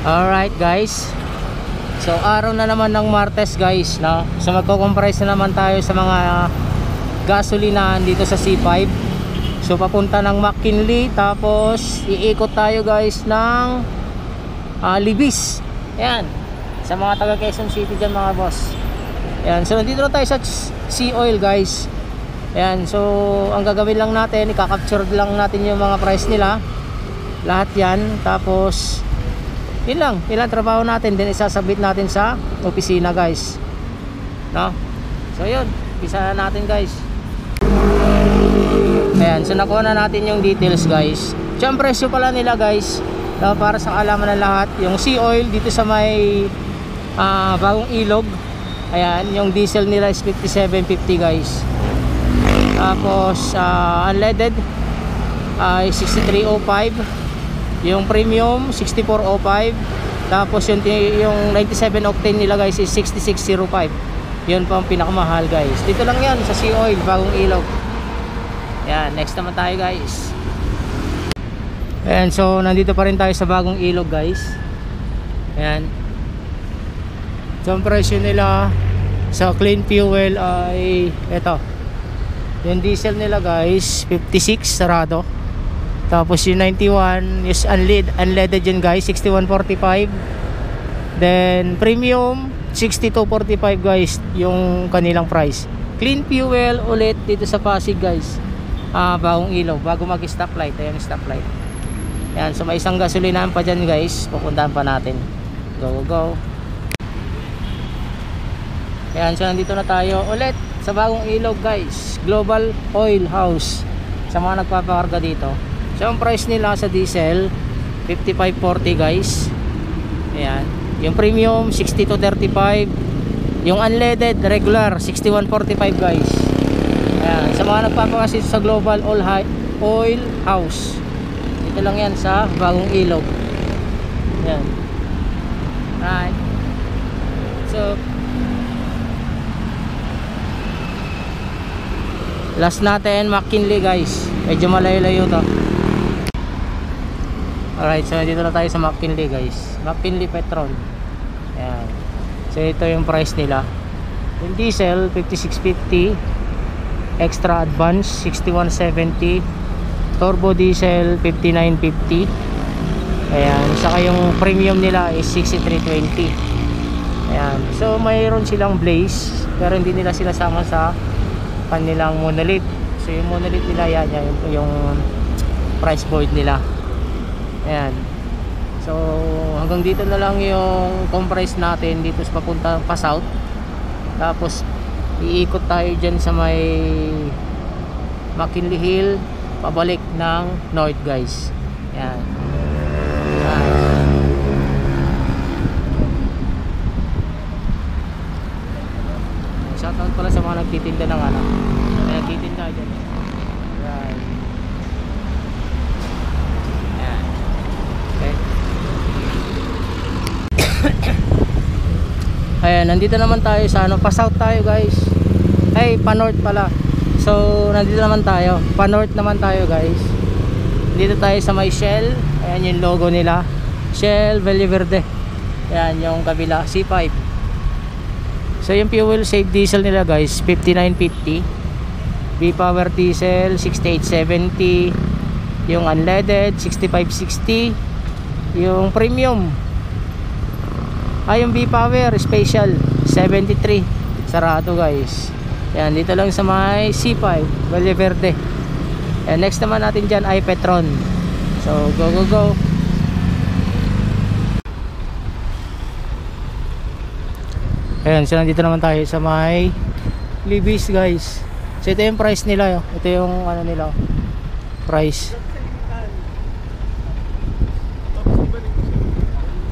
Alright guys, so araw na naman ng Martes guys, no? So magko-comprise na naman tayo sa mga gasolinahan dito sa C5. So papunta ng McKinley, tapos iikot tayo guys ng Libis. Ayan, sa mga taga Quezon City dyan mga boss. Ayan, so nandito na tayo sa Sea Oil guys. Ayan, so ang gagawin lang natin, i-capture lang natin yung mga price nila, lahat yan. Tapos yun lang, ilang trabaho natin, then isasabit natin sa opisina guys, no? So yun, isa natin guys. Ayan, so nakuha na natin yung details guys. So ang presyo pala nila guys, para sa kaalaman ng lahat, yung Sea Oil dito sa may Bagong Ilog, ayan, yung diesel nila is 57.50 guys. Tapos unleaded ay 63.05. Yung premium 64.05. Tapos yung 97 octane nila guys is 66.05. Yun pa ang pinakamahal guys. Dito lang yan sa Sea Oil, Bagong Ilog. Yan, next naman tayo guys. Ayan, so nandito pa rin tayo sa Bagong Ilog guys. Ayan. So ang presyo nila sa clean fuel ay eto. Yung diesel nila guys 56 sarado. Tapos yung 91 is unleaded yun guys, 61.45. Then premium 62.45 guys yung kanilang price. Clean fuel ulit dito sa Pasig guys, Bagong Ilog, bago mag stoplight. Ayan, stoplight. Ayan, so may isang gasolinahan pa dyan guys, pupuntahan pa natin. Go. Ayan, so nandito na tayo ulit sa Bagong Ilog guys, Global Oil House, sa mga nagpapakarga dito. So ang price nila sa diesel 55.40 guys. Ayan, yung premium 62.35. Yung unleaded regular 61.45 guys. Ayan, sa mga nagpapakasit sa Global Oil House, dito lang yan sa Bagong Ilog. Ayan. Right. So last natin McKinley guys, medyo malayo-layo to. Alright, so dito na tayo sa McKinley guys, McKinley Petrol. Ayan, so ito yung price nila. Yung diesel 56.50, extra advance 61.70, turbo diesel 59.50. Ayan, saka yung premium nila is 63.20. Ayan, so mayroon silang blaze pero hindi nila sila sama sa kanilang monolith. So yung monolith nila yan yung price board nila. Ayan, so hanggang dito na lang yung comprise natin dito sa papunta pa south. Tapos iikot tayo dyan sa may McKinley Hill pabalik ng north guys. Ayan. Shoutout pala sa mga nagtitinda ng nagtitinda dyan. Right. Ayan. Okay. Ayan, nandito naman tayo sa pa south tayo guys. Ay, pa north pala. So nandito naman tayo, pa north naman tayo guys. Dito tayo sa may Shell. Ayan yung logo nila, Shell Valle Verde. Ayan yung kabila, C5. So yung fuel save diesel nila guys 59.50, V-Power diesel 68.70, yung unleaded 65.60, yung premium yung V-Power special 73 sarado guys. Yan, dito lang sa may C5 Valle Verde. And next naman natin dyan ay Petron. So go. Ayan, so nandito naman tayo sa may Libis guys. So ito yung price nila, ito yung nila price.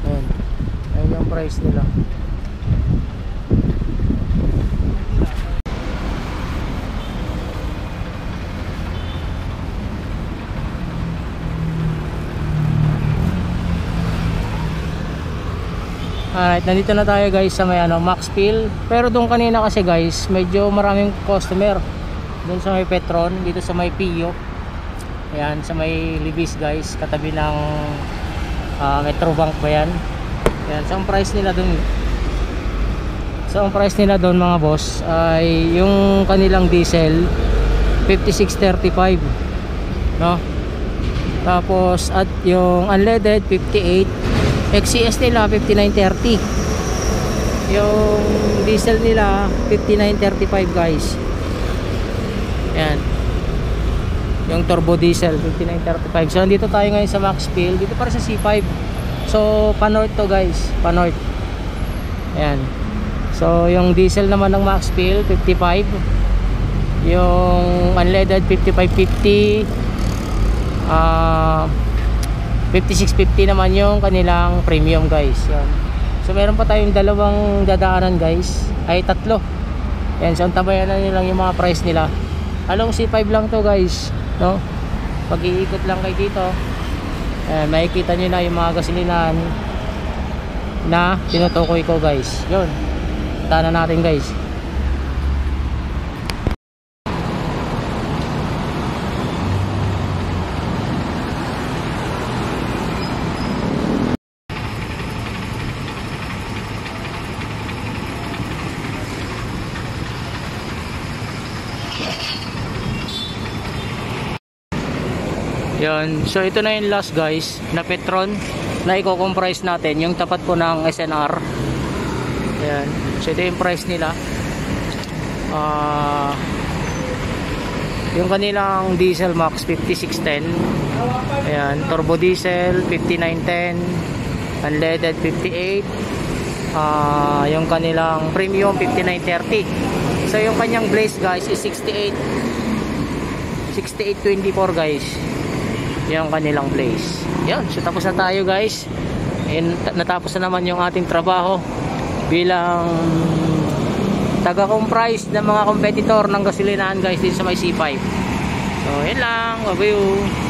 Ayan yung price nila. Alright, nandito na tayo guys sa may Maxfield. Pero doon kanina kasi guys, medyo maraming customer doon sa may Petron, dito sa may Pio. Ayan, sa may Libis guys, katabi ng Metrobank ba yan? Yan, so ang price nila dun, mga boss, ay yung kanilang diesel 5635, no? Tapos at yung unleaded 58, XCS nila 5930, yung diesel nila 5935 guys. Yan, yung turbo diesel 5935. So nandito tayo ngayon sa Maxfield, dito para sa C5. So pa-north to guys, pa-north. Ayan. So yung diesel naman ng Maxfield 55, yung unleaded 5550, 5650 naman yung kanilang premium guys. Yan. So meron pa tayong dalawang dadaanan guys, ay tatlo. Yan, so tabayan na nilang yung mga price nila. Along C5 lang to guys, no? Pag-iikot lang kayo dito, makikita nyo na yung mga gasolinahan na tinutukoy ko guys. Yun, tana natin guys. Yan, so ito na yung last guys na Petron na i-comprise natin, yung tapat po ng SNR. Yan, so ito yung price nila. Yung kanilang diesel max 5610, ayan, turbo diesel 5910, unleaded 58, yung kanilang premium 5930. So yung kanyang blaze guys is 6824 guys, yung kanilang blaze. Yan, so tapos na tayo guys. And natapos na naman yung ating trabaho bilang taga-comprise ng mga competitor ng gasolinahan guys dito sa may C5. So yun lang, bye-bye.